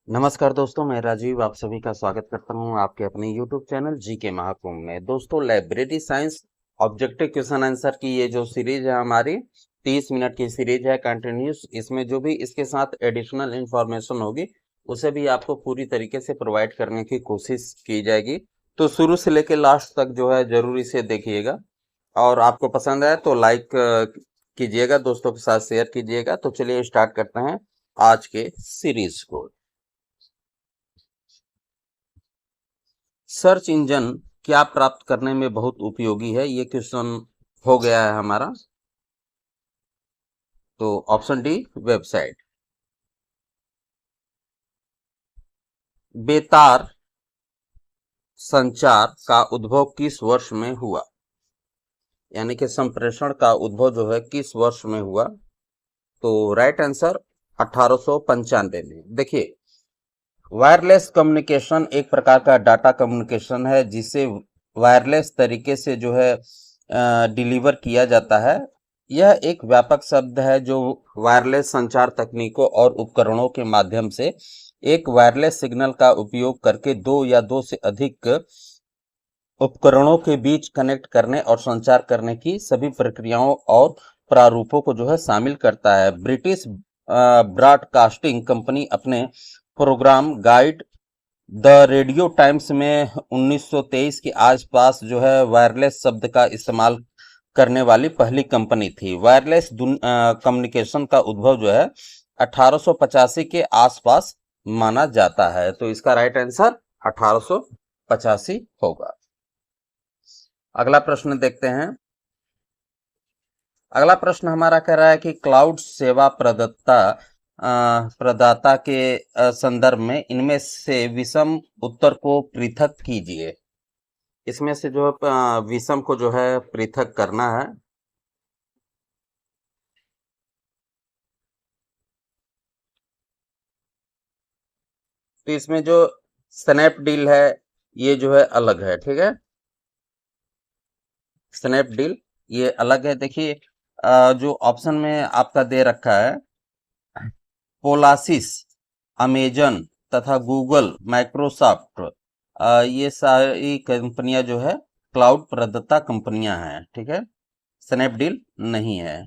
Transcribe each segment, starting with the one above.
नमस्कार दोस्तों, मैं राजीव आप सभी का स्वागत करता हूं आपके अपने YouTube चैनल जी के महाकुंभ में। दोस्तों, library science objective question answer की ये जो सीरीज है हमारी 30 मिनट की सीरीज है कंटिन्यूस। इसमें जो भी इसके साथ एडिशनल इंफॉर्मेशन होगी उसे भी आपको पूरी तरीके से प्रोवाइड करने की कोशिश की जाएगी। तो शुरू से लेकर लास्ट तक जो है जरूर इसे देखिएगा और आपको पसंद आए तो लाइक कीजिएगा, दोस्तों के साथ शेयर कीजिएगा। तो चलिए स्टार्ट करते हैं आज के सीरीज को। सर्च इंजन क्या प्राप्त करने में बहुत उपयोगी है, ये क्वेश्चन हो गया है हमारा। तो ऑप्शन डी वेबसाइट। बेतार संचार का उद्भव किस वर्ष में हुआ, यानी कि संप्रेषण का उद्भव जो है किस वर्ष में हुआ। तो राइट आंसर 1895 में। देखिए, वायरलेस कम्युनिकेशन एक प्रकार का डाटा कम्युनिकेशन है जिसे वायरलेस तरीके से जो है डिलीवर किया जाता है। यह एक व्यापक शब्द है जो वायरलेस संचार तकनीकों और उपकरणों के माध्यम से एक वायरलेस सिग्नल का उपयोग करके दो या दो से अधिक उपकरणों के बीच कनेक्ट करने और संचार करने की सभी प्रक्रियाओं और प्रारूपों को जो है शामिल करता है। ब्रिटिश ब्रॉडकास्टिंग कंपनी अपने programme guide the Radio Times में 1923 के आसपास जो है वायरलेस शब्द का इस्तेमाल करने वाली पहली कंपनी थी। वायरलेस कम्युनिकेशन का उद्भव जो है 1885 के आसपास माना जाता है। तो इसका राइट आंसर 1885 होगा। अगला प्रश्न देखते हैं। अगला प्रश्न हमारा कह रहा है कि क्लाउड सेवा प्रदाता के संदर्भ में इनमें से विषम उत्तर को पृथक कीजिए। इसमें से जो विषम को जो है पृथक करना है। तो इसमें जो स्नैपडील है ये जो है अलग है, ठीक है। स्नैपडील ये अलग है। देखिए, जो ऑप्शन में आपका दे रखा है पोलासिस, अमेजन तथा गूगल, माइक्रोसॉफ्ट, ये सारी कंपनियां जो है क्लाउड प्रदाता कंपनियां हैं, ठीक है। स्नैपडील नहीं है।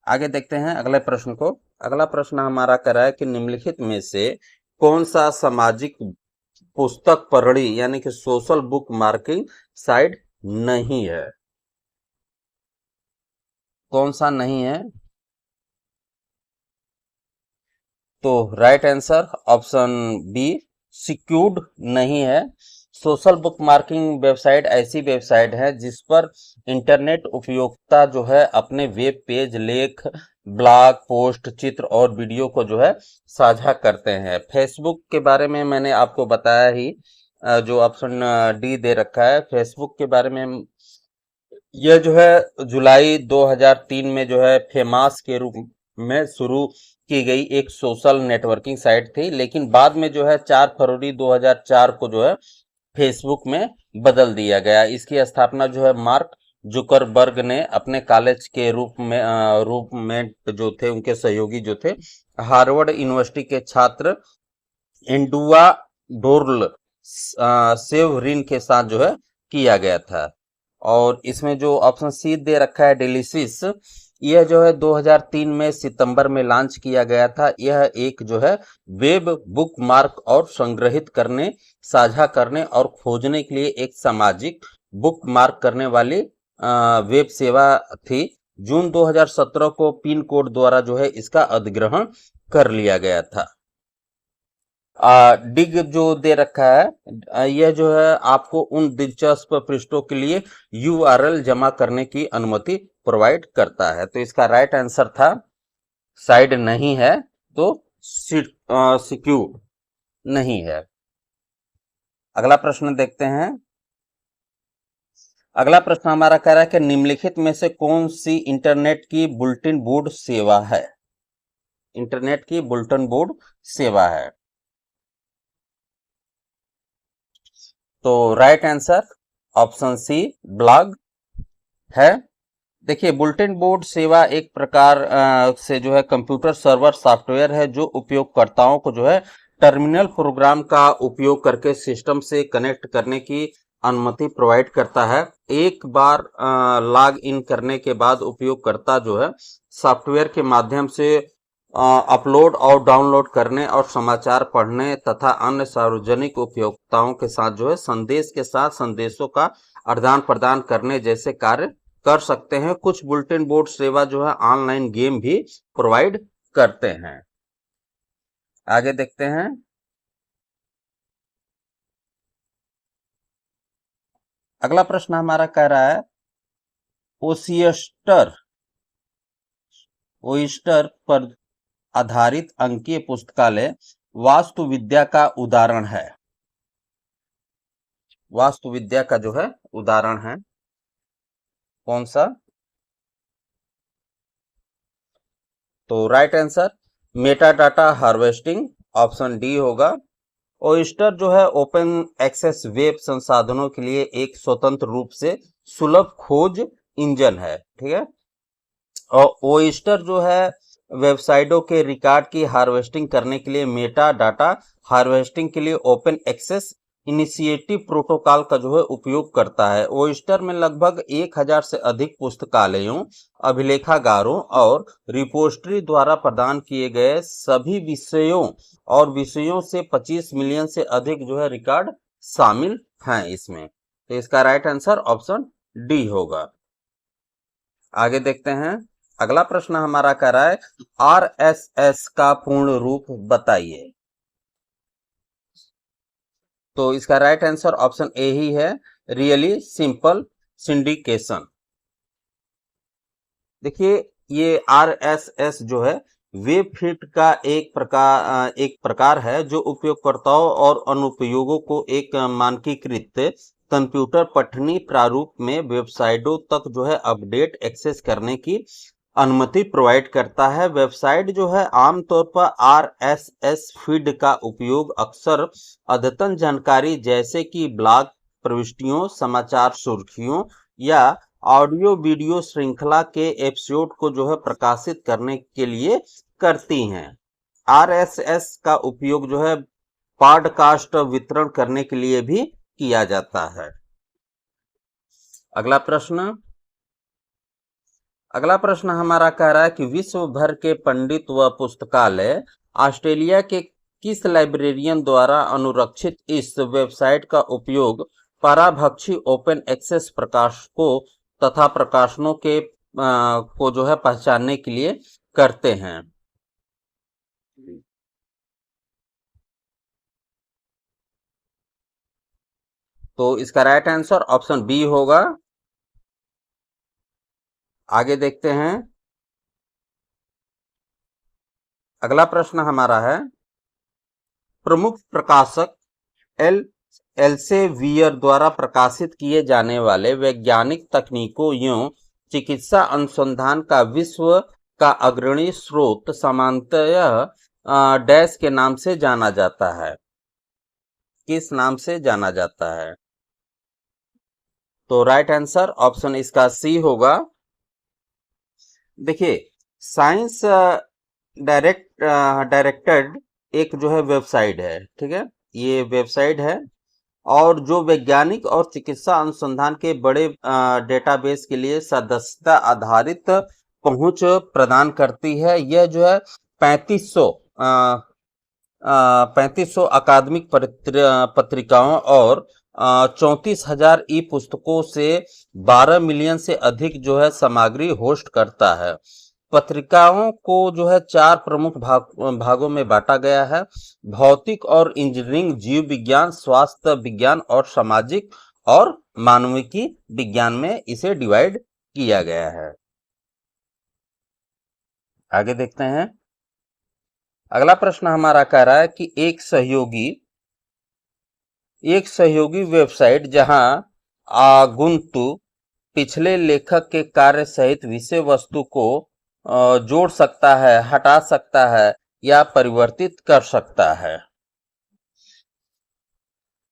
आगे देखते हैं अगले प्रश्न को। अगला प्रश्न हमारा कह रहा है कि निम्नलिखित में से कौन सा सामाजिक पुस्तक परड़ी यानी कि सोशल बुक मार्किंग साइट नहीं है। कौन सा नहीं है? तो right answer option B secured नहीं है। सोशल बुक मार्किंग वेबसाइट ऐसी वेबसाइट है जिस पर इंटरनेट उपयोक्ता जो है अपने वेब पेज, लेख, ब्लॉग पोस्ट, चित्र और वीडियो को जो है साझा करते हैं। फेसबुक के बारे में मैंने आपको बताया ही, जो ऑप्शन डी दे रखा है फेसबुक के बारे में। यह जो है जुलाई 2003 में जो है फेमास के रूप में शुरू की गई एक सोशल नेटवर्किंग साइट थी, लेकिन बाद में जो है 4 फरवरी 2004 को जो है फेसबुक में बदल दिया गया। इसकी स्थापना जो है मार्क जुकरबर्ग ने अपने कॉलेज के रूप में जो थे उनके सहयोगी जो थे हार्वर्ड यूनिवर्सिटी के छात्र एंडुआ डोर्ल सेवरिन के साथ जो है किया गया था। और इसमें जो ऑप्शन सी दे रखा है डेलिसिस, यह जो है 2003 में सितंबर में लॉन्च किया गया था। यह एक जो है वेब बुक मार्क और संग्रहित करने, साझा करने और खोजने के लिए एक सामाजिक बुक मार्क करने वाली वेब सेवा थी। जून 2017 को पिन कोड द्वारा जो है इसका अधिग्रहण कर लिया गया था। डिग जो दे रखा है यह जो है आपको उन दिलचस्प पृष्ठों के लिए यूआरएल जमा करने की अनुमति प्रोवाइड करता है। तो इसका राइट आंसर था साइड नहीं है, तो सिक्योर नहीं है। अगला प्रश्न देखते हैं। अगला प्रश्न हमारा कह रहा है कि निम्नलिखित में से कौन सी इंटरनेट की बुलेटिन बोर्ड सेवा है। इंटरनेट की बुलेटिन बोर्ड सेवा है। तो right answer option C blog है। देखिए, बुलेटिन बोर्ड सेवा एक प्रकार से जो है कंप्यूटर सर्वर सॉफ्टवेयर है जो उपयोगकर्ताओं को जो है टर्मिनल प्रोग्राम का उपयोग करके सिस्टम से कनेक्ट करने की अनुमति प्रोवाइड करता है। एक बार लॉग इन करने के बाद उपयोगकर्ता जो है सॉफ्टवेयर के माध्यम से अपलोड और डाउनलोड करने और समाचार पढ़ने तथा अन्य सार्वजनिक उपयोक्ताओं के साथ जो है संदेश के साथ संदेशों का आदान प्रदान करने जैसे कार्य कर सकते हैं। कुछ बुलेटिन बोर्ड सेवा जो है ऑनलाइन गेम भी प्रोवाइड करते हैं। आगे देखते हैं। अगला प्रश्न हमारा कह रहा है ओइस्टर पर आधारित अंकीय पुस्तकालय वास्तुविद्या का उदाहरण है। वास्तुविद्या का जो है उदाहरण है कौन सा? तो right answer Meta data harvesting, option D होगा। ओइस्टर जो है ओपन एक्सेस वेब संसाधनों के लिए एक स्वतंत्र रूप से सुलभ खोज इंजन है। ठीक है। और ओइस्टर जो है वेबसाइटों के रिकॉर्ड की हार्वेस्टिंग करने के लिए मेटा डाटा हार्वेस्टिंग के लिए ओपन एक्सेस इनिशिएटिव प्रोटोकॉल का जो है उपयोग करता है। ओइस्टर में लगभग 1000 से अधिक पुस्तकालयों, अभिलेखागारों और रिपोजिटरी द्वारा प्रदान किए गए सभी विषयों से 25 मिलियन से अधिक जो है रिकॉर्ड शामिल हैं इसमें। तो इसका राइट आंसर ऑप्शन डी होगा। आगे देखते हैं। अगला प्रश्न हमारा कह रहा है आरएसएस का पूर्ण रूप बताइए। तो इसका राइट आंसर ऑप्शन ए ही है, रियली सिंपल सिंडिकेशन। देखिए ये आरएसएस जो है वेब फीड का एक प्रकार है जो उपयोगकर्ताओं और अनुप्रयोगों को एक मानकीकृत कंप्यूटर पठनी प्रारूप में वेबसाइटों तक जो है अपडेट एक्सेस करने की अनुमति प्रोवाइड करता है। वेबसाइट जो है आमतौर पर आरएसएस फीड का उपयोग अक्सर अद्यतन जानकारी जैसे कि ब्लॉग प्रविष्टियों, समाचार सुर्खियों या ऑडियो वीडियो श्रृंखला के एपिसोड को जो है प्रकाशित करने के लिए करती हैं। आरएसएस का उपयोग जो है पॉडकास्ट वितरण करने के लिए भी किया जाता है। अगला प्रश्न हमारा कह रहा है कि विश्व भर के पंडित व पुस्तकालय ऑस्ट्रेलिया के किस लाइब्रेरियन द्वारा अनुरक्षित इस वेबसाइट का उपयोग पराभक्षी ओपन एक्सेस प्रकाशकों तथा प्रकाशनों के को जो है पहचानने के लिए करते हैं। तो इसका राइट आंसर ऑप्शन बी होगा। आगे देखते हैं। अगला प्रश्न हमारा है प्रमुख प्रकाशक एल्सेवियर द्वारा प्रकाशित किए जाने वाले वैज्ञानिक तकनीकों एवं चिकित्सा अनुसंधान का विश्व का अग्रणी स्रोत सामान्यतः डैश के नाम से जाना जाता है। किस नाम से जाना जाता है? तो राइट आंसर ऑप्शन इसका सी होगा। देखिए साइंस डायरेक्टेड एक जो है वेबसाइट है। ठीक है, ये वेबसाइट है और जो वैज्ञानिक और चिकित्सा अनुसंधान के बड़े डेटाबेस के लिए सदस्यता आधारित पहुंच प्रदान करती है। यह जो है 3500 अकादमिक पत्रिकाओं और 34,000 ई पुस्तकों से 12 मिलियन से अधिक जो है सामग्री होस्ट करता है। पत्रिकाओं को जो है 4 प्रमुख भागों में बांटा गया है। भौतिक और इंजीनियरिंग, जीव विज्ञान, स्वास्थ्य विज्ञान और सामाजिक और मानविकी विज्ञान में इसे डिवाइड किया गया है। आगे देखते हैं। अगला प्रश्न हमारा कह रहा है कि एक सहयोगी वेबसाइट जहां आगंतुक पिछले लेखक के कार्य सहित विषय वस्तु को जोड़ सकता है, हटा सकता है या परिवर्तित कर सकता है।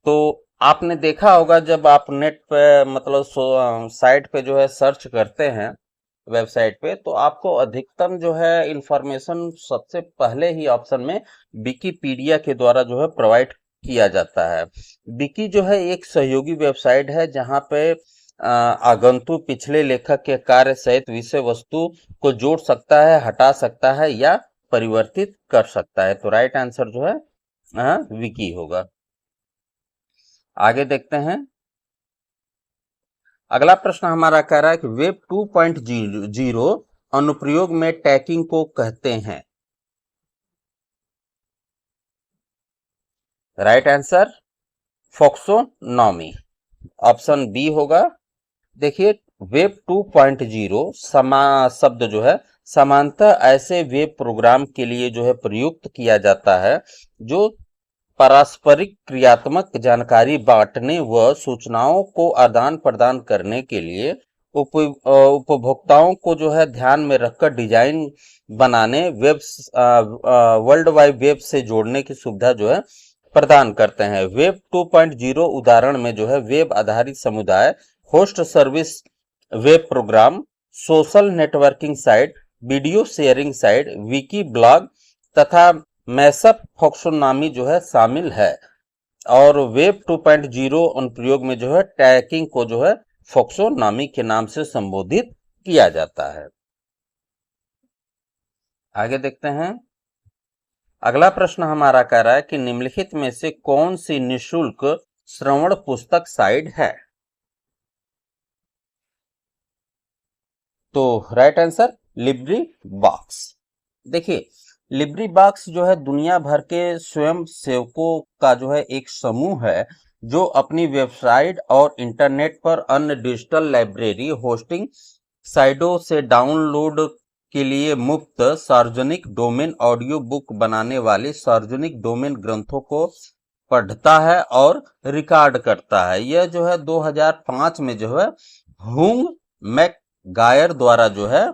तो आपने देखा होगा जब आप नेट पे मतलब साइट पे जो है सर्च करते हैं वेबसाइट पे, तो आपको अधिकतम जो है इंफॉर्मेशन सबसे पहले ही ऑप्शन में विकिपीडिया के द्वारा जो है प्रोवाइड किया जाता है। विकी जो है एक सहयोगी वेबसाइट है जहां पे आगंतुक पिछले लेखक के कार्य सहित विषय वस्तु को जोड़ सकता है, हटा सकता है या परिवर्तित कर सकता है। तो राइट आंसर जो है विकी होगा। आगे देखते हैं। अगला प्रश्न हमारा कह रहा है कि वेब 2.0 अनुप्रयोग में टैगिंग को कहते हैं। राइट आंसर फॉक्सोनॉमी, ऑप्शन बी होगा। देखिए वेब 2.0 शब्द जो है सामान्यतः ऐसे वेब प्रोग्राम के लिए जो है प्रयुक्त किया जाता है जो पारस्परिक क्रियात्मक जानकारी बांटने व सूचनाओं को आदान प्रदान करने के लिए उपभोक्ताओं को जो है ध्यान में रखकर डिजाइन बनाने वर्ल्ड वाइड वेब से जोड़ने की सुविधा जो है प्रदान करते हैं। वेब 2.0 उदाहरण में जो है वेब आधारित समुदाय, host service, web program, social networking site, video sharing site, wiki blog तथा मैसअप फॉक्सोनॉमी जो है शामिल है। और वेब 2.0 अनुप्रयोग में जो है टैगिंग को जो है फॉक्सोनॉमी के नाम से संबोधित किया जाता है। आगे देखते हैं। अगला प्रश्न हमारा कह रहा है कि निम्नलिखित में से कौन सी निःशुल्क श्रवण पुस्तक साइट है। तो राइट आंसर लिब्री बॉक्स। देखिए लिब्री बॉक्स जो है दुनिया भर के स्वयं सेवकों का जो है एक समूह है जो अपनी वेबसाइट और इंटरनेट पर अन्य डिजिटल लाइब्रेरी होस्टिंग साइटों से डाउनलोड के लिए मुफ्त सार्वजनिक डोमेन ऑडियो बुक बनाने वाले सार्वजनिक डोमेन ग्रंथों को पढ़ता है और रिकॉर्ड करता है। यह जो है 2005 में जो है हुंग मैकगायर द्वारा जो है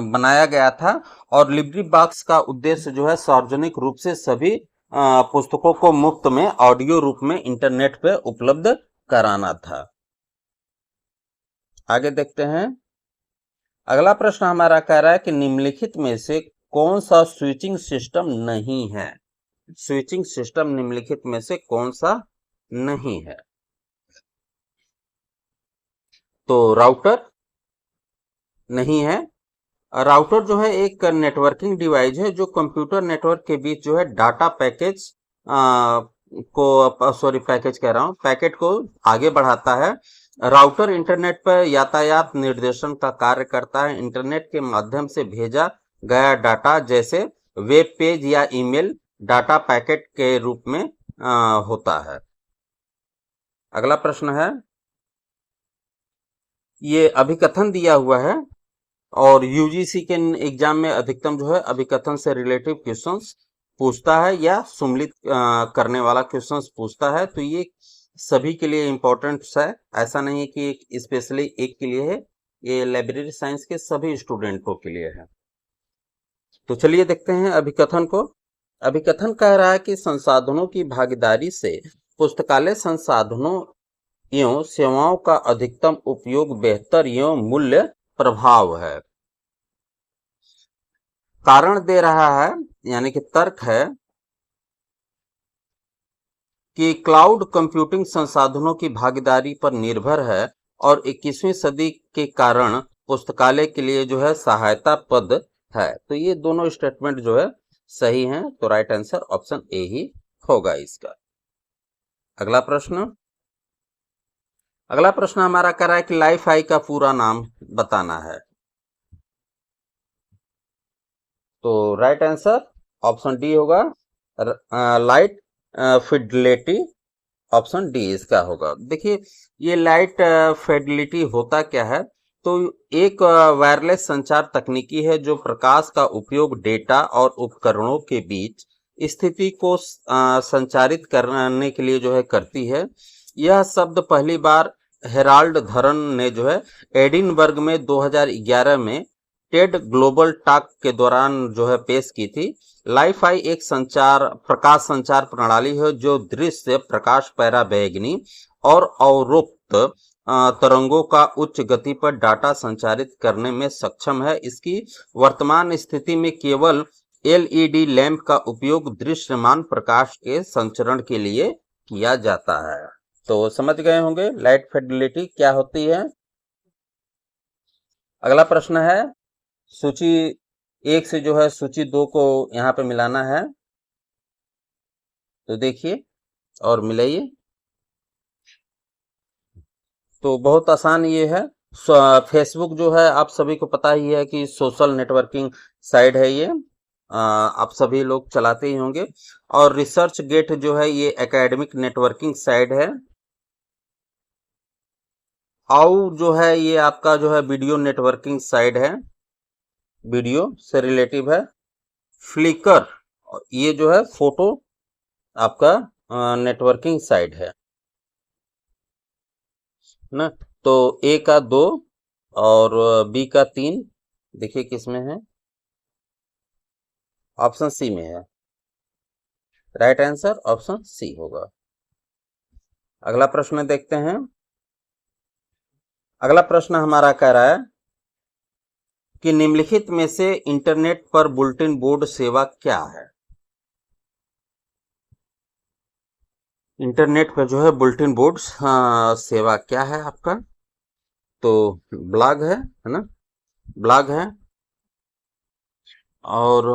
बनाया गया था और लिब्री बॉक्स का उद्देश्य जो है सार्वजनिक रूप से सभी पुस्तकों को मुफ्त में ऑडियो रूप में इंटरनेट पे उपलब्ध कराना था। आगे देखते हैं। अगला प्रश्न हमारा कह रहा है कि निम्नलिखित में से कौन सा स्विचिंग सिस्टम नहीं है। स्विचिंग सिस्टम निम्नलिखित में से कौन सा नहीं है। तो राउटर नहीं है। राउटर जो है एक नेटवर्किंग डिवाइस है जो कंप्यूटर नेटवर्क के बीच जो है डाटा पैकेज पैकेट को आगे बढ़ाता है। राउटर इंटरनेट पर यातायात निर्देशन का कार्य करता है। इंटरनेट के माध्यम से भेजा गया डाटा जैसे वेब पेज या ईमेल डाटा पैकेट के रूप में होता है। अगला प्रश्न है, ये अभिकथन दिया हुआ है और यूजीसी के एग्जाम में अधिकतम जो है अभिकथन से रिलेटिव क्वेश्चंस पूछता है या सम्मिलित करने वाला क्वेश्चंस पूछता है। तो ये सभी के लिए इंपॉर्टेंट है, ऐसा नहीं है कि स्पेशली एक के लिए है, ये लाइब्रेरी साइंस के सभी स्टूडेंटों के लिए है। तो चलिए देखते हैं अभिकथन को। अभिकथन कह रहा है कि संसाधनों की भागीदारी से पुस्तकालय संसाधनों एवं सेवाओं का अधिकतम उपयोग बेहतर एवं मूल्य प्रभाव है। कारण दे रहा है यानी कि तर्क है कि क्लाउड कंप्यूटिंग संसाधनों की भागीदारी पर निर्भर है और 21वीं सदी के कारण पुस्तकालय के लिए जो है सहायता पद है। तो ये दोनों स्टेटमेंट जो है सही हैं। तो राइट आंसर ऑप्शन ए ही होगा इसका। अगला प्रश्न हमारा कह रहा है कि लाइफ-आई का पूरा नाम बताना है। तो राइट आंसर ऑप्शन डी होगा, लाइट फिडेलिटी, ऑप्शन डी इसका होगा। देखिए ये लाइट फिडेलिटी होता क्या है। तो एक वायरलेस संचार तकनीकी है जो प्रकाश का उपयोग डेटा और उपकरणों के बीच स्थिति को संचारित करने के लिए जो है करती है। यह शब्द पहली बार हेराल्ड धरन ने जो है एडिनबर्ग में 2011 में टेड ग्लोबल टॉक के दौरान जो है पेश की थी। लाइफ-आई एक प्रकाश संचार प्रणाली है जो दृश्य, प्रकाश, पराबैंगनी और अवरोक्त तरंगों का उच्च गति पर डाटा संचारित करने में सक्षम है। इसकी वर्तमान स्थिति में केवल एलईडी लैंप का उपयोग दृश्यमान प्रकाश के संचरण के लिए किया जाता है। तो समझ गए होंगे लाइट फिडेलिटी क्या होती है। अगला प्रश्न है, सूची 1 से जो है सूची 2 को यहाँ पे मिलाना है। तो देखिए और मिलाइए। तो बहुत आसान ये है। फेसबुक जो है आप सभी को पता ही है कि सोशल नेटवर्किंग साइट है ये, आप सभी लोग चलाते ही होंगे। और रिसर्च गेट जो है ये एकेडमिक नेटवर्किंग साइट है। आउ जो है ये आपका जो है वीडियो नेटवर्किंग साइट है, वीडियो से रिलेटिव है। फ्लिकर ये जो है फोटो आपका नेटवर्किंग साइट है ना। तो ए का 2 और बी का 3 देखिए किसमें है, ऑप्शन सी में है। राइट आंसर ऑप्शन सी होगा। अगला प्रश्न देखते हैं। अगला प्रश्न हमारा कह रहा है कि निम्नलिखित में से इंटरनेट पर बुलेटिन बोर्ड सेवा क्या है। इंटरनेट पर जो है बुलेटिन बोर्ड सेवा क्या है आपका। तो ब्लॉग है ना, ब्लॉग है। और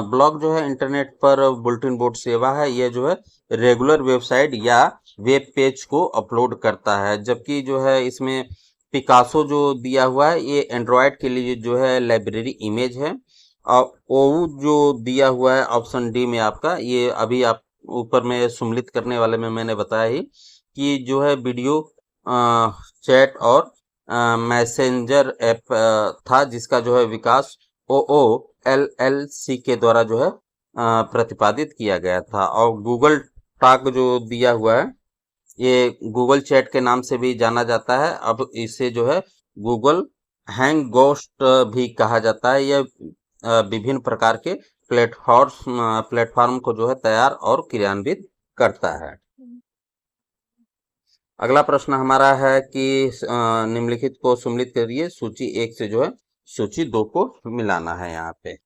ब्लॉग जो है इंटरनेट पर बुलेटिन बोर्ड सेवा है। ये जो है रेगुलर वेबसाइट या वेब पेज को अपलोड करता है। जबकि जो है इसमें पिकासो जो दिया हुआ है ये एंड्रॉयड के लिए जो है लाइब्रेरी इमेज है। और ओऊ जो दिया हुआ है ऑप्शन डी में आपका, ये अभी आप ऊपर में सम्मिलित करने वाले में मैंने बताया ही कि जो है वीडियो चैट और मैसेंजर ऐप था, जिसका जो है विकास OOLLC के द्वारा जो है प्रतिपादित किया गया था। और गूगल टॉक जो दिया हुआ है ये गूगल चैट के नाम से भी जाना जाता है। अब इसे जो है गूगल हैंगओस्ट भी कहा जाता है। यह विभिन्न प्रकार के प्लेटफॉर्म को जो है तैयार और क्रियान्वित करता है। अगला प्रश्न हमारा है कि निम्नलिखित को सम्मिलित करिए। सूची 1 से जो है सूची 2 को मिलाना है। यहाँ पे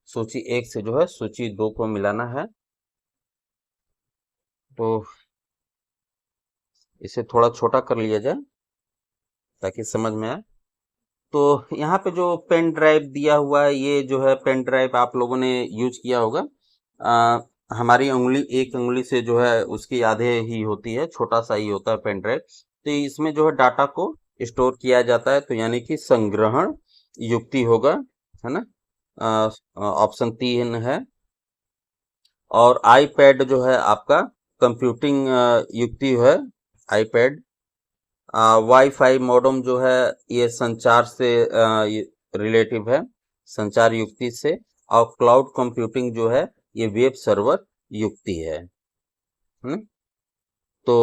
सूची 1 से जो है सूची 2 को मिलाना है। तो इसे थोड़ा छोटा कर लिया जाए ताकि समझ में आए। तो यहाँ पे जो पेन ड्राइव दिया हुआ है, ये जो है पेन ड्राइव आप लोगों ने यूज किया होगा। हमारी उंगली, एक उंगली से जो है उसकी आधे ही होती है, छोटा सा ही होता है पेन ड्राइव। तो इसमें जो है डाटा को स्टोर किया जाता है। तो यानी कि संग्रहण युक्ति होगा, है ना। ऑप्शन 3 है। और आईपैड जो है आपका कंप्यूटिंग युक्ति है, आईपैड। वाईफाई मॉडेम जो है ये संचार से रिलेटिव है, संचार युक्ति से। और क्लाउड कंप्यूटिंग जो है ये वेब सर्वर युक्ति है। तो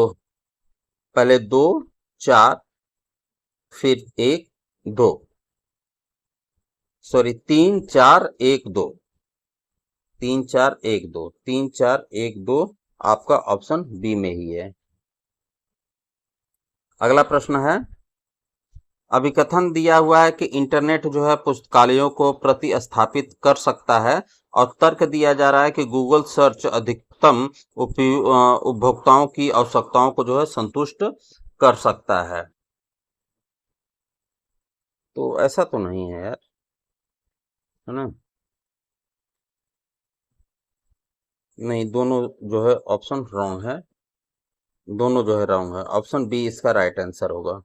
पहले 2 4 फिर 1 2 सॉरी 3 4 1 2 3 4 1 2 3 4 1 2 आपका ऑप्शन बी में ही है। अगला प्रश्न है, अभिकथन दिया हुआ है कि इंटरनेट जो है पुस्तकालयों को प्रतिस्थापित कर सकता है। और तर्क दिया जा रहा है कि गूगल सर्च अधिकतम उपभोक्ताओं की आवश्यकताओं को जो है संतुष्ट कर सकता है। तो ऐसा तो नहीं है यार, है ना। नहीं, दोनों जो है ऑप्शन रॉन्ग है, दोनों जो है रॉन्ग है। ऑप्शन बी इसका राइट आंसर होगा।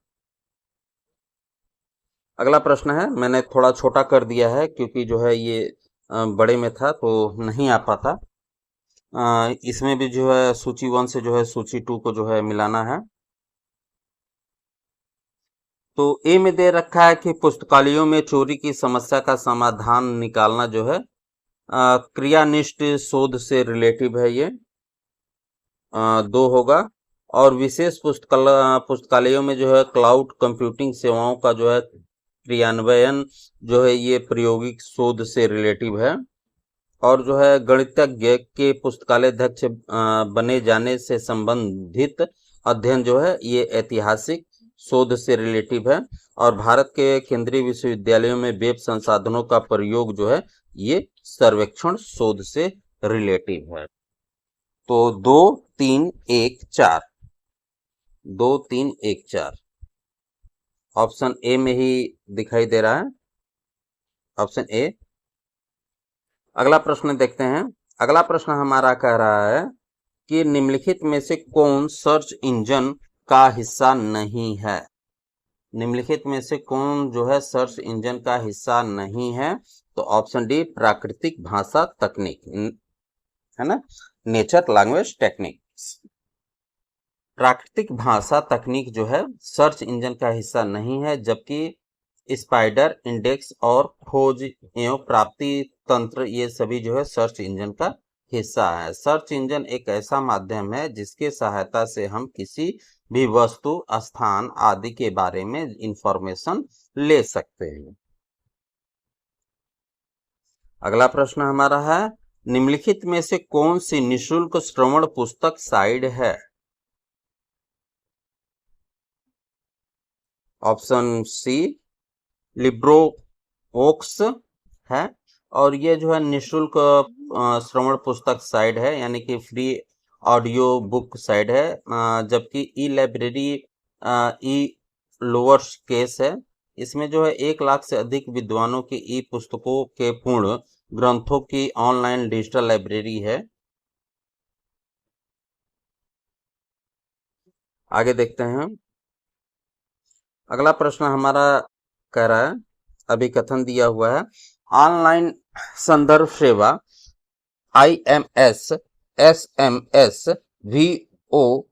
अगला प्रश्न है, मैंने थोड़ा छोटा कर दिया है क्योंकि जो है ये बड़े में था तो नहीं आ पाता। इसमें भी जो है सूची 1 से जो है सूची 2 को जो है मिलाना है। तो ए में दे रखा है कि पुस्तकालयों में चोरी की समस्या का समाधान निकालना जो है क्रियानिष्ठ शोध से रिलेटिव है। ये 2 होगा। और विशेष पुस्तकालयों में जो है क्लाउड कंप्यूटिंग सेवाओं का जो है क्रियान्वयन जो है ये प्रायोगिक शोध से रिलेटिव है। और जो है गणितज्ञ के पुस्तकालय अध्यक्ष बने जाने से संबंधित अध्ययन जो है ये ऐतिहासिक शोध से रिलेटिव है और भारत के केंद्रीय विश्वविद्यालयों में वेब संसाधनों का प्रयोग जो है ये सर्वेक्षण शोध से रिलेटिव है। तो 2 3 1 4, 2 3 1 4 ऑप्शन ए में ही दिखाई दे रहा है, ऑप्शन ए। अगला प्रश्न देखते हैं। अगला प्रश्न हमारा कह रहा है कि निम्नलिखित में से कौन सर्च इंजन का हिस्सा नहीं है। निम्नलिखित में से कौन जो है सर्च इंजन का हिस्सा नहीं है? तो ऑप्शन डी प्राकृतिक भाषा तकनीक, है ना, नेचर लैंग्वेज टेक्निक्स। प्राकृतिक भाषा तकनीक जो है सर्च इंजन का हिस्सा नहीं है, जबकि स्पाइडर, इंडेक्स और खोज एवं प्राप्ति तंत्र ये सभी जो है सर्च इंजन का हिस्सा है। सर्च इंजन एक ऐसा माध्यम है जिसके सहायता से हम किसी भी वस्तु, स्थान आदि के बारे में इंफॉर्मेशन ले सकते हैं। अगला प्रश्न हमारा है, निम्नलिखित में से कौन सी निशुल्क श्रवण पुस्तक साइट है? ऑप्शन सी लिब्रोवोक्स है और ये जो है निशुल्क श्रवण पुस्तक साइट है, यानी कि फ्री ऑडियो बुक साइट है। जबकि ई लाइब्रेरी ई लोअर्स केस है। इसमें जो है 1 लाख से अधिक विद्वानों की ई पुस्तकों के पूर्ण ग्रंथों की ऑनलाइन डिजिटल लाइब्रेरी है। आगे देखते हैं। अगला प्रश्न हमारा कह रहा है, अभी कथन दिया हुआ है, ऑनलाइन संदर्भ सेवा IMS, SMS, VOLP,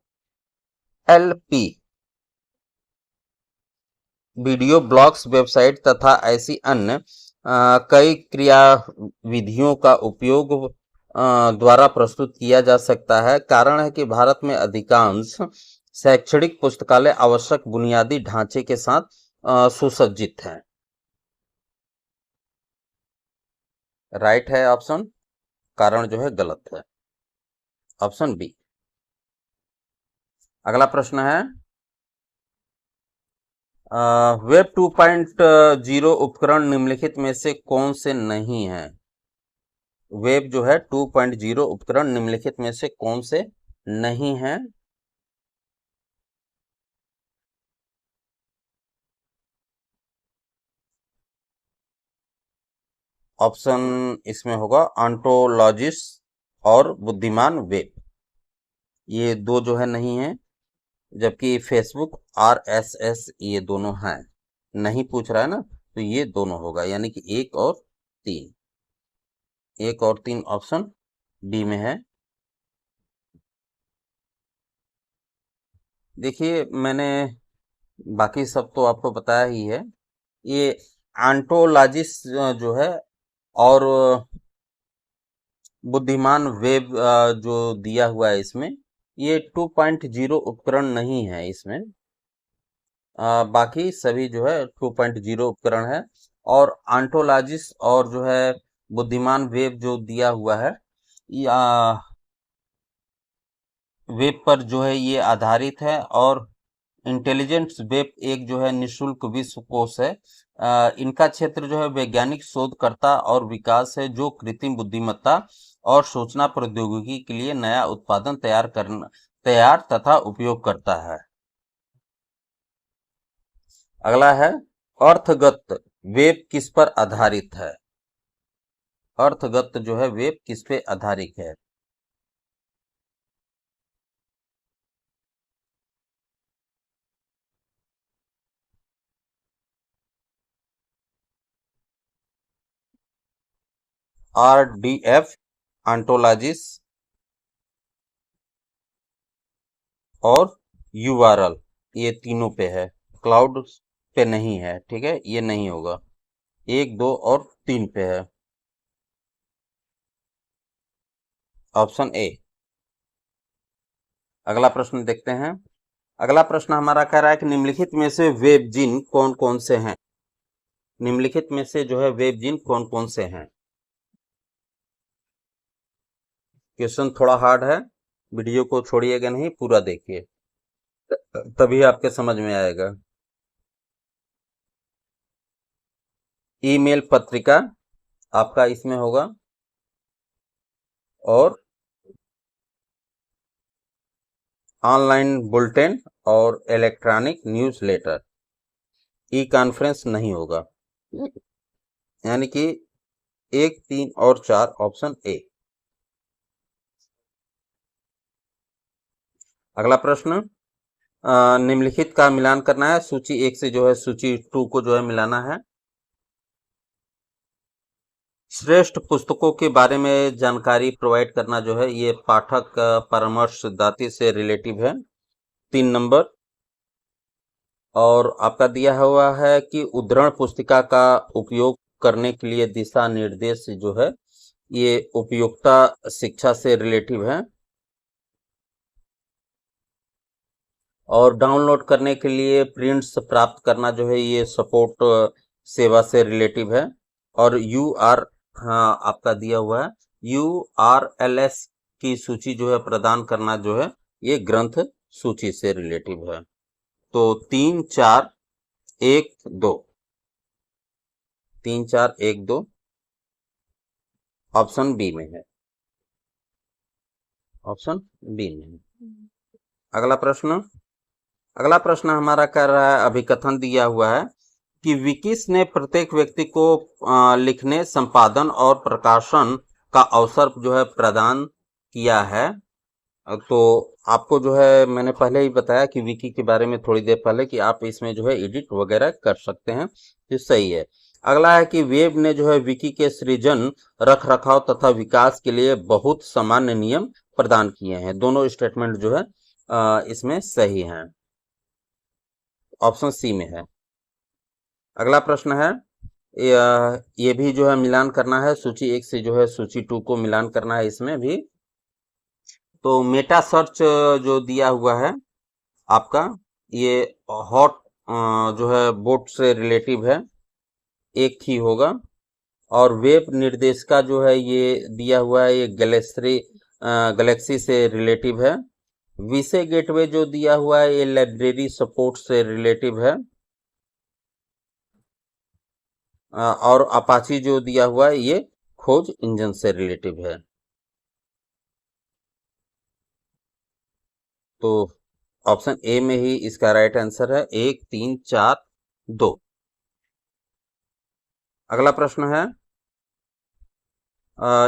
video blogs, website तथा ऐसी अन्य कई क्रियाविधियों का उपयोग द्वारा प्रस्तुत किया जा सकता है। कारण है कि भारत में अधिकांश शैक्षणिक पुस्तकालय आवश्यक बुनियादी ढांचे के साथ सुसज्जित हैं। राइट है ऑप्शन, कारण जो है गलत है, ऑप्शन बी। अगला प्रश्न है, वेब 2.0 उपकरण निम्नलिखित में से कौन से नहीं है? वेब जो है 2.0 उपकरण निम्नलिखित में से कौन से नहीं है? ऑप्शन इसमें होगा ऑन्टोलॉजिस और बुद्धिमान वेब, ये दो जो है नहीं है। जबकि फेसबुक, RSS ये दोनों हैं। नहीं पूछ रहा है ना, तो ये दोनों होगा, यानी कि 1 और 3, 1 और 3 ऑप्शन डी में है। देखिए मैंने बाकी सब तो आपको बताया ही है। ये ऑन्टोलॉजिस जो है और बुद्धिमान वेब जो दिया हुआ है इसमें, ये 2.0 उपकरण नहीं है इसमें। बाकी सभी जो है 2.0 उपकरण है। और ऑन्टोलॉजिस और जो है बुद्धिमान वेब जो दिया हुआ है, या वेब पर जो है ये आधारित है। और इंटेलिजेंट वेब एक जो है निशुल्क विश्व कोश है। इनका क्षेत्र जो है वैज्ञानिक शोधकर्ता और विकास है, जो कृत्रिम बुद्धिमत्ता और सूचना प्रौद्योगिकी के लिए नया उत्पादन तैयार तथा उपयोग करता है। अगला है, अर्थगत वेब किस पर आधारित है? अर्थगत जो है वेब किस पे आधारित है? RDF, ऑन्टोलॉजिस और URL, ये तीनों पे है, क्लाउड पे नहीं है। ठीक है, ये नहीं होगा। 1, 2 और 3 पे है, ऑप्शन ए। अगला प्रश्न देखते हैं। अगला प्रश्न हमारा कह रहा है कि निम्नलिखित में से वेब जिन कौन कौन से हैं? निम्नलिखित में से जो है वेब जिन कौन कौन से हैं? क्वेश्चन थोड़ा हार्ड है, वीडियो को छोड़िएगा नहीं, पूरा देखिए। तभी आपके समझ में आएगा। ईमेल पत्रिका आपका इसमें होगा, और ऑनलाइन बुलेटिन और इलेक्ट्रॉनिक न्यूज़लेटर। ई कॉन्फ्रेंस नहीं होगा, यानी कि 1, 3 और 4 ऑप्शन ए। अगला प्रश्न, निम्नलिखित का मिलान करना है। सूची 1 से जो है सूची 2 को जो है मिलाना है। श्रेष्ठ पुस्तकों के बारे में जानकारी प्रोवाइड करना जो है ये पाठक परामर्शदाता से रिलेटिव है। 3 नंबर। और आपका दिया हुआ है कि उद्धरण पुस्तिका का उपयोग करने के लिए दिशा निर्देश जो है ये उपयोगिता शिक्षा से रिलेटिव है। और डाउनलोड करने के लिए प्रिंट्स प्राप्त करना जो है ये सपोर्ट सेवा से रिलेटिव है। और यू आर, हाँ आपका दिया हुआ है URLs की सूची जो है प्रदान करना जो है ये ग्रंथ सूची से रिलेटिव है। तो 3, 4, 1, 2, 3, 4, 1, 2 ऑप्शन बी में है, ऑप्शन बी में है। अगला प्रश्न, अगला प्रश्न हमारा कर रहा है, अभिकथन दिया हुआ है कि विकिस ने प्रत्येक व्यक्ति को लिखने, संपादन और प्रकाशन का अवसर जो है प्रदान किया है। तो आपको जो है मैंने पहले ही बताया कि विकी के बारे में थोड़ी देर पहले कि आप इसमें जो है एडिट वगैरह कर सकते हैं, तो सही है। अगला है कि वेब ने जो है विकी के सृजन, रख रखाव तथा विकास के लिए बहुत सामान्य नियम प्रदान किए हैं। दोनों स्टेटमेंट जो है इसमें सही हैं, ऑप्शन सी में है। अगला प्रश्न है, ये भी जो है मिलान करना है, सूची 1 से जो है सूची 2 को मिलान करना है इसमें भी। तो मेटा सर्च जो दिया हुआ है आपका ये हॉट जो है बोट से रिलेटिव है, एक ही होगा। और वेब निर्देशिका जो है ये दिया हुआ है ये गैलेक्सी से रिलेटिव है। विषय गेटवे जो दिया हुआ है ये लाइब्रेरी सपोर्ट से रिलेटिव है। और अपाची जो दिया हुआ है ये खोज इंजन से रिलेटिव है। तो ऑप्शन ए में ही इसका राइट आंसर है, 1, 3, 4, 2। अगला प्रश्न है,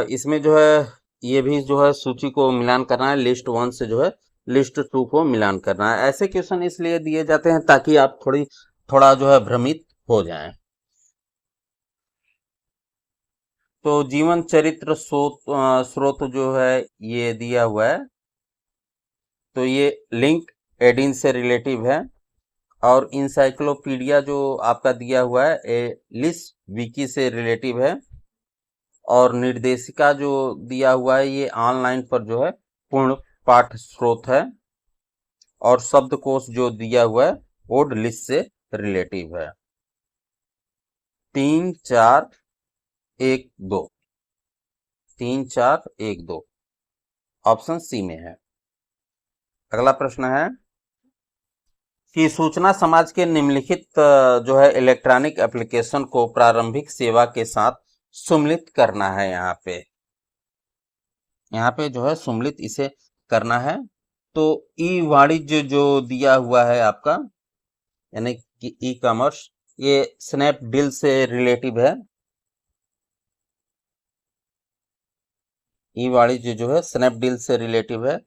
इसमें जो है ये भी जो है सूची को मिलान करना है, लिस्ट 1 से जो है लिस्ट 2 को मिलान करना है। ऐसे क्वेश्चन इसलिए दिए जाते हैं ताकि आप थोड़ा जो है भ्रमित हो जाएं। तो जीवन चरित्र स्रोत जो है ये दिया हुआ है, तो ये लिंक एडिन से रिलेटिव है। और इंसाइक्लोपीडिया जो आपका दिया हुआ है लिस्ट विकी से रिलेटिव है। और निर्देशिका जो दिया हुआ है ये ऑनलाइन पर जो है पूर्ण पाठ स्रोत है। और शब्दकोश जो दिया हुआ है वोड लिस्ट से रिलेटिव है। 3, 4, 1, 2, 3, 4, 1, 2 ऑप्शन सी में है। अगला प्रश्न है कि सूचना समाज के निम्नलिखित जो है इलेक्ट्रॉनिक एप्लीकेशन को प्रारंभिक सेवा के साथ सम्मिलित करना है। यहाँ पे जो है सम्मिलित इसे करना है। तो ई वाणिज्य जो दिया हुआ है आपका, यानी कि ई कॉमर्स, ये स्नैपडील से रिलेटिव है। ई वाणिज्य जो है स्नैपडील से रिलेटिव है।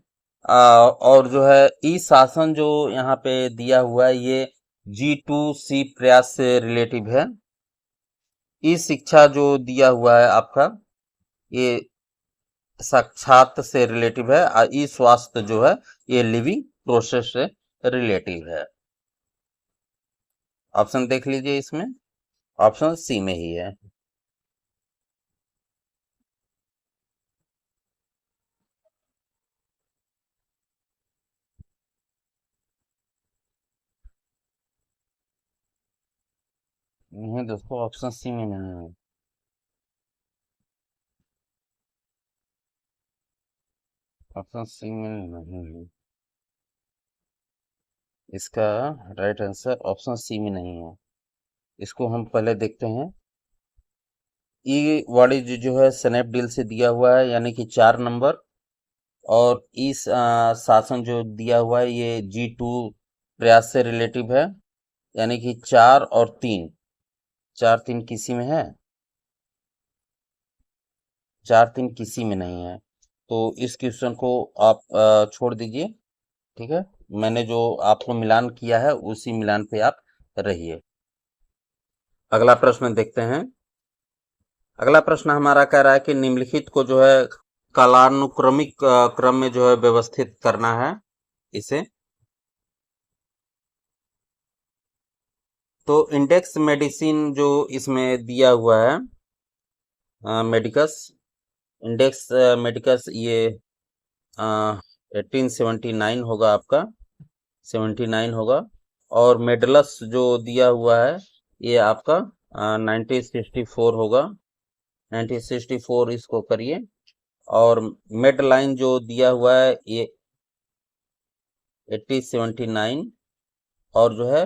और जो है ई शासन जो यहाँ पे दिया हुआ है ये G2C प्रयास से रिलेटिव है। ई शिक्षा जो दिया हुआ है आपका ये साक्षात से रिलेटिव है। और ई स्वास्थ्य जो है ये लिविंग प्रोसेस से रिलेटिव है। ऑप्शन देख लीजिए इसमें, ऑप्शन सी में ही है। नहीं दोस्तों, ऑप्शन सी में नहीं है, ऑप्शन सी में नहीं है। इसका राइट आंसर ऑप्शन सी में नहीं है। इसको हम पहले देखते हैं। ई वाणिज्य जो है स्नैपडील से दिया हुआ है, यानी कि 4 नंबर। और इस शासन जो दिया हुआ है ये G2 प्रयास से रिलेटिव है, यानी कि 4 और 3, 4 3 किसी में है, 4 3 किसी में नहीं है। तो इस क्वेश्चन को आप छोड़ दीजिए, ठीक है। मैंने जो आपको मिलान किया है उसी मिलान पे आप रहिए। अगला प्रश्न देखते हैं। अगला प्रश्न हमारा कह रहा है कि निम्नलिखित को जो है कालानुक्रमिक क्रम में जो है व्यवस्थित करना है इसे। तो इंडेक्स मेडिसिन जो इसमें दिया हुआ है, मेडिकस, इंडेक्स मेडिकस, ये 1879 होगा आपका, 79 होगा। और मेडलस जो दिया हुआ है ये आपका 1964 होगा, 1964 इसको करिए। और मेडलाइन जो दिया हुआ है ये 8079। और जो है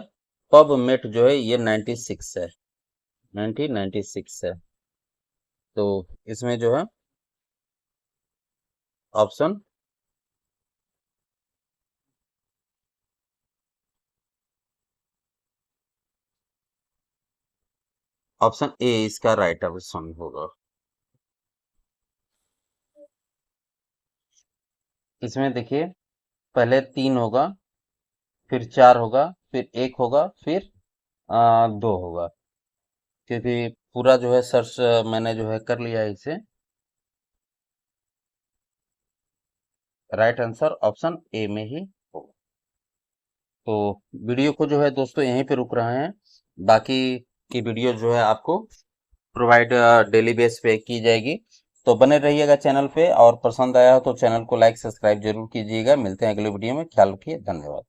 पबमेट जो है ये 96 है, 1996 है। तो इसमें जो है ऑप्शन ऑप्शन ए इसका राइट ऑप्शन होगा। इसमें देखिए पहले 3 होगा, फिर 4 होगा, फिर 1 होगा, फिर 2 होगा। क्योंकि पूरा जो है सर्च मैंने जो है कर लिया है इसे। राइट आंसर ऑप्शन ए में ही होगा। तो वीडियो को जो है दोस्तों यहीं पे रुक रहे हैं। बाकी की वीडियो जो है आपको प्रोवाइड डेली बेस पे की जाएगी। तो बने रहिएगा चैनल पे, और पसंद आया हो तो चैनल को लाइक सब्सक्राइब जरूर कीजिएगा। मिलते हैं अगले वीडियो में, ख्याल रखिए, धन्यवाद।